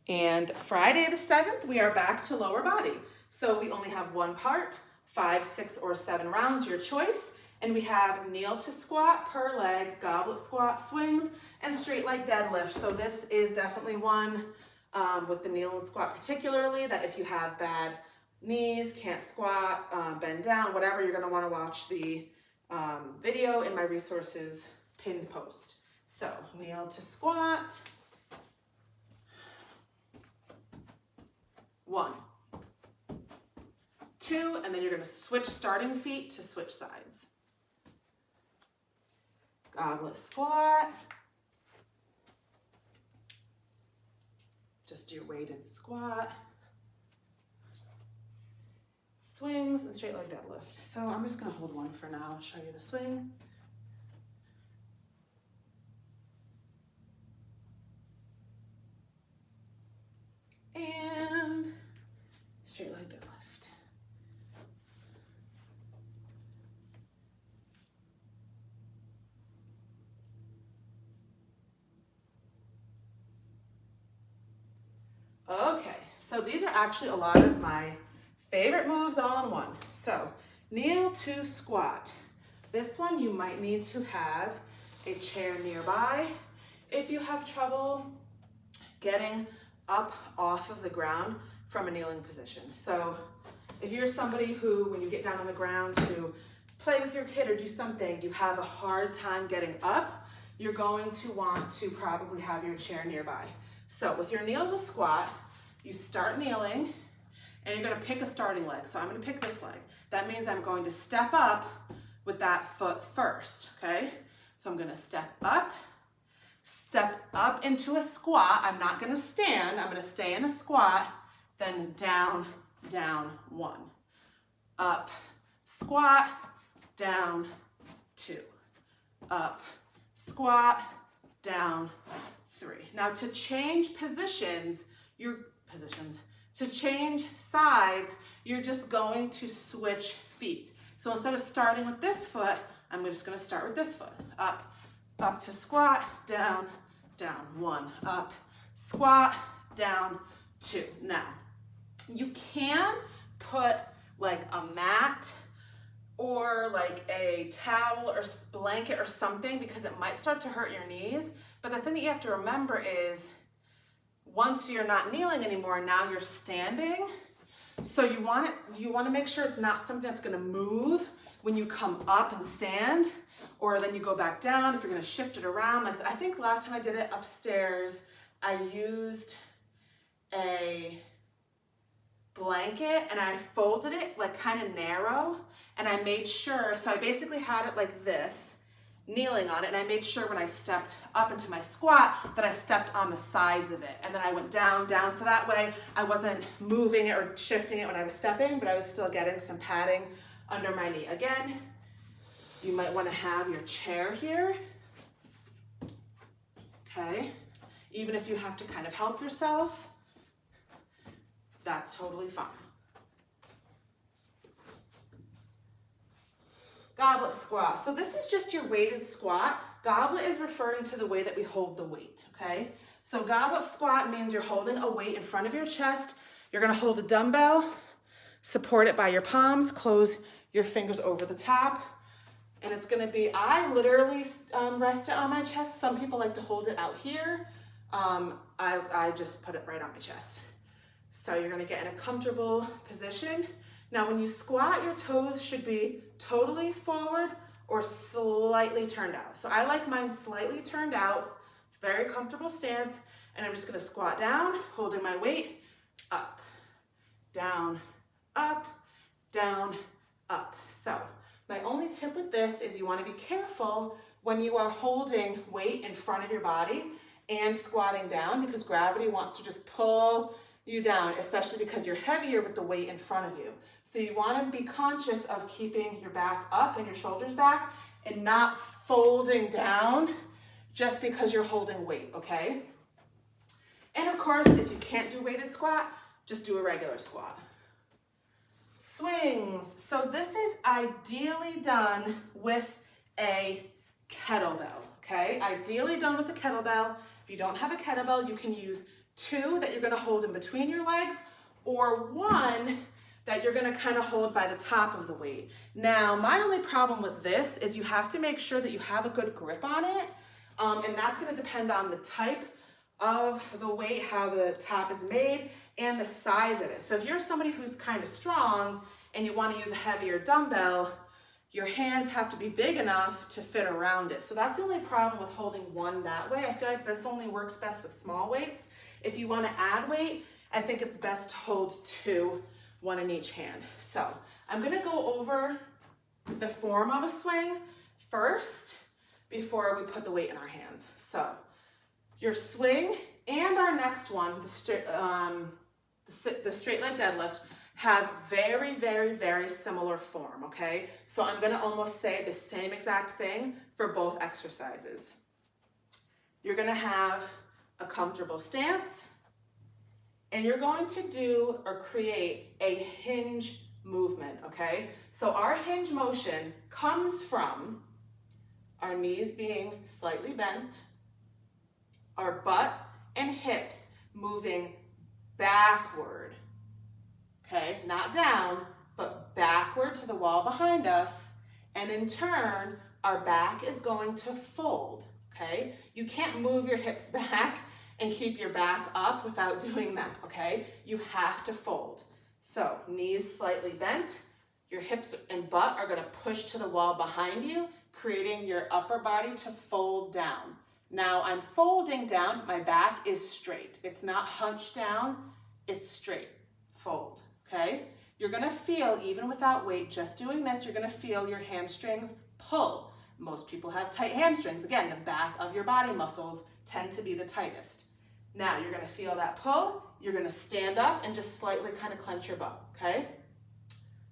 And Friday the 7th, we are back to lower body. So we only have one part, 5, 6, or 7 rounds, your choice. And we have kneel to squat per leg, goblet squat, swings, and straight leg deadlift. So this is definitely one with the kneel and squat particularly, that if you have bad knees, can't squat, bend down, whatever, you're gonna wanna watch the video in my resources pinned post. So kneel to squat. 1, 2, and then you're gonna switch starting feet to switch sides. Goblet squat. Just your weighted squat. Swings and straight leg deadlift. So I'm just gonna hold one for now, show you the swing. And straight leg deadlift. Okay, so these are actually a lot of my favorite moves all in one. So kneel to squat. This one you might need to have a chair nearby if you have trouble getting up off of the ground from a kneeling position. So if you're somebody who, when you get down on the ground to play with your kid or do something, you have a hard time getting up, you're going to want to probably have your chair nearby. So with your kneel to squat, you start kneeling and you're gonna pick a starting leg. So I'm gonna pick this leg. That means I'm going to step up with that foot first, okay? So I'm gonna step up into a squat. I'm not gonna stand, I'm gonna stay in a squat, then down, down, 1. Up, squat, down, 2. Up, squat, down, 3. Now to change positions, to change sides, you're just going to switch feet. So instead of starting with this foot, I'm just gonna start with this foot. Up to squat, down, down, 1. Up, squat, down, 2. Now, you can put like a mat or like a towel or blanket or something because it might start to hurt your knees. But the thing that you have to remember is once you're not kneeling anymore, now you're standing. So you want to make sure it's not something that's going to move when you come up and stand, or then you go back down if you're going to shift it around. Like I think last time I did it upstairs, I used a blanket and I folded it like kind of narrow, and I made sure, so I basically had it like this, kneeling on it, and I made sure when I stepped up into my squat that I stepped on the sides of it, and then I went down, down, so that way I wasn't moving it or shifting it when I was stepping, but I was still getting some padding under my knee. Again, you might want to have your chair here, okay? Even if you have to kind of help yourself, that's totally fine. Goblet squat. So this is just your weighted squat. Goblet is referring to the way that we hold the weight, okay? So goblet squat means you're holding a weight in front of your chest. You're gonna hold a dumbbell, support it by your palms, close your fingers over the top, and it's gonna be, I literally rest it on my chest. Some people like to hold it out here. I just put it right on my chest. So you're gonna get in a comfortable position. Now when you squat, your toes should be totally forward or slightly turned out. So I like mine slightly turned out, very comfortable stance, and I'm just gonna squat down, holding my weight, up, down, up, down, up. So my only tip with this is you wanna be careful when you are holding weight in front of your body and squatting down, because gravity wants to just pull you down, especially because you're heavier with the weight in front of you. So you want to be conscious of keeping your back up and your shoulders back and not folding down just because you're holding weight, okay? And of course, if you can't do weighted squat, just do a regular squat. Swings. So this is ideally done with a kettlebell, okay? Ideally done with a kettlebell. If you don't have a kettlebell, you can use 2 that you're gonna hold in between your legs, or one that you're gonna kind of hold by the top of the weight. Now, my only problem with this is you have to make sure that you have a good grip on it, and that's gonna depend on the type of the weight, how the top is made, and the size of it. So if you're somebody who's kind of strong and you wanna use a heavier dumbbell, your hands have to be big enough to fit around it. So that's the only problem with holding one that way. I feel like this only works best with small weights. If you wanna add weight, I think it's best to hold two, one in each hand. So I'm gonna go over the form of a swing first before we put the weight in our hands. So your swing and our next one, the straight leg deadlift, have very, very, very similar form, okay? So I'm gonna almost say the same exact thing for both exercises. You're gonna have a comfortable stance, and you're going to do or create a hinge movement, okay? So our hinge motion comes from our knees being slightly bent, our butt and hips moving backward, okay? Not down, but backward to the wall behind us, and in turn, our back is going to fold, okay? You can't move your hips back and keep your back up without doing that, okay? You have to fold. So knees slightly bent, your hips and butt are gonna push to the wall behind you, creating your upper body to fold down. Now I'm folding down, my back is straight. It's not hunched down, it's straight, fold, okay? You're gonna feel, even without weight, just doing this, you're gonna feel your hamstrings pull. Most people have tight hamstrings. Again, the back of your body muscles tend to be the tightest. Now you're gonna feel that pull, you're gonna stand up and just slightly kind of clench your butt, okay?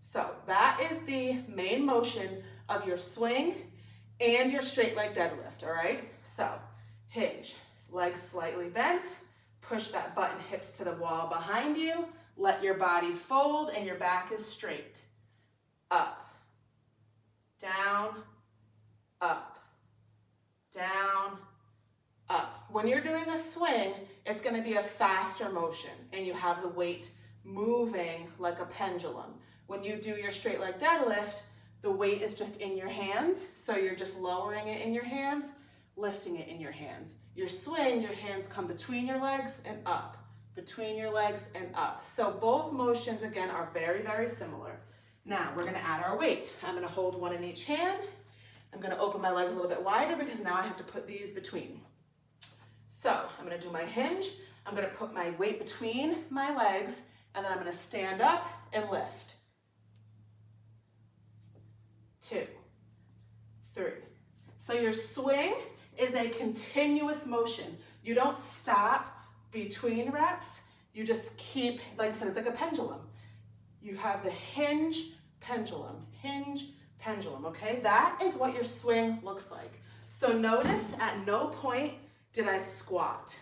So that is the main motion of your swing and your straight leg deadlift, all right? So hinge, legs slightly bent, push that butt and hips to the wall behind you, let your body fold and your back is straight. Up, down, up, down, up. When you're doing the swing, it's gonna be a faster motion and you have the weight moving like a pendulum. When you do your straight leg deadlift, the weight is just in your hands, so you're just lowering it in your hands, lifting it in your hands. Your swing, your hands come between your legs and up, between your legs and up. So both motions, again, are very, very similar. Now we're gonna add our weight. I'm gonna hold one in each hand. I'm gonna open my legs a little bit wider because now I have to put these between. So I'm gonna do my hinge. I'm gonna put my weight between my legs, and then I'm gonna stand up and lift. 2, 3. So your swing is a continuous motion. You don't stop between reps. You just keep, like I said, it's like a pendulum. You have the hinge, pendulum, okay? That is what your swing looks like. So notice at no point did I squat.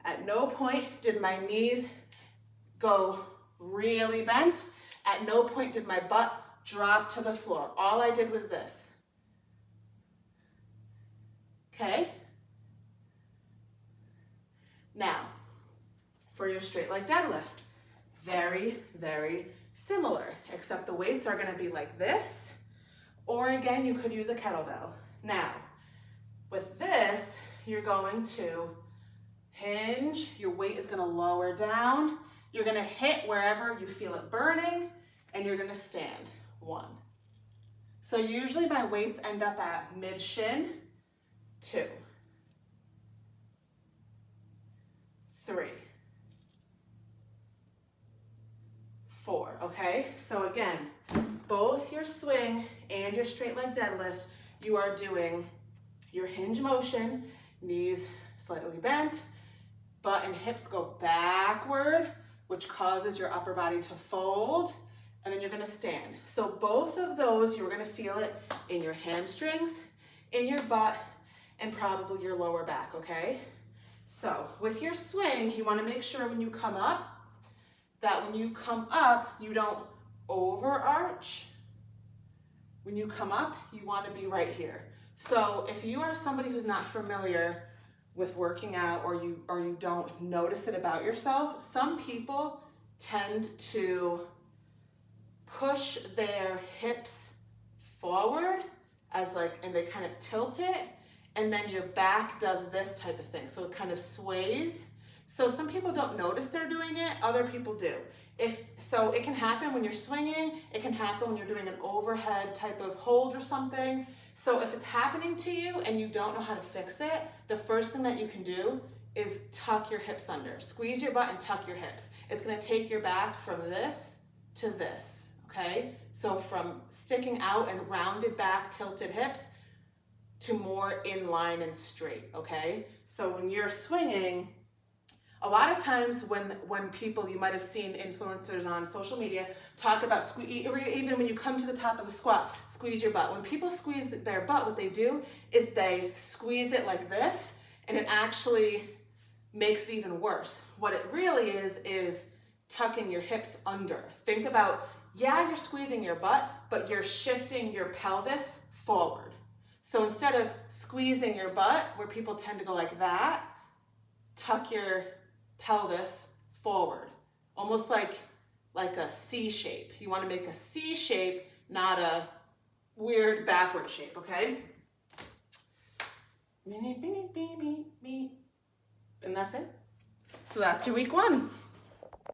At no point did my knees go really bent. At no point did my butt drop to the floor. All I did was this. Okay? Now, for your straight leg deadlift, very, very similar, except the weights are gonna be like this, or again, you could use a kettlebell. Now, with this, you're going to hinge, your weight is gonna lower down, you're gonna hit wherever you feel it burning, and you're gonna stand. 1. So usually my weights end up at mid-shin. 2, 3, 4, okay? So again, both your swing and your straight leg deadlift, you are doing your hinge motion, knees slightly bent, butt and hips go backward, which causes your upper body to fold, and then you're gonna stand. So both of those, you're gonna feel it in your hamstrings, in your butt, and probably your lower back, okay? So with your swing, you wanna make sure when you come up, that when you come up, you don't overarch. When you come up, you wanna be right here. So if you are somebody who's not familiar with working out, or you don't notice it about yourself, some people tend to push their hips forward and they kind of tilt it, and then your back does this type of thing. So it kind of sways. So some people don't notice they're doing it, other people do. So it can happen when you're swinging, it can happen when you're doing an overhead type of hold or something. So if it's happening to you and you don't know how to fix it, the first thing that you can do is tuck your hips under. Squeeze your butt and tuck your hips. It's gonna take your back from this to this, okay? So from sticking out and rounded back, tilted hips, to more in line and straight, okay? So when you're swinging, a lot of times when people, you might have seen influencers on social media talk about even when you come to the top of a squat, squeeze your butt. When people squeeze their butt, what they do is they squeeze it like this, and it actually makes it even worse. What it really is tucking your hips under. Think about, yeah, you're squeezing your butt, but you're shifting your pelvis forward. So instead of squeezing your butt, where people tend to go like that, tuck your pelvis forward, almost like a C shape. You want to make a C shape, not a weird backward shape, okay? And that's it. So that's your week 1.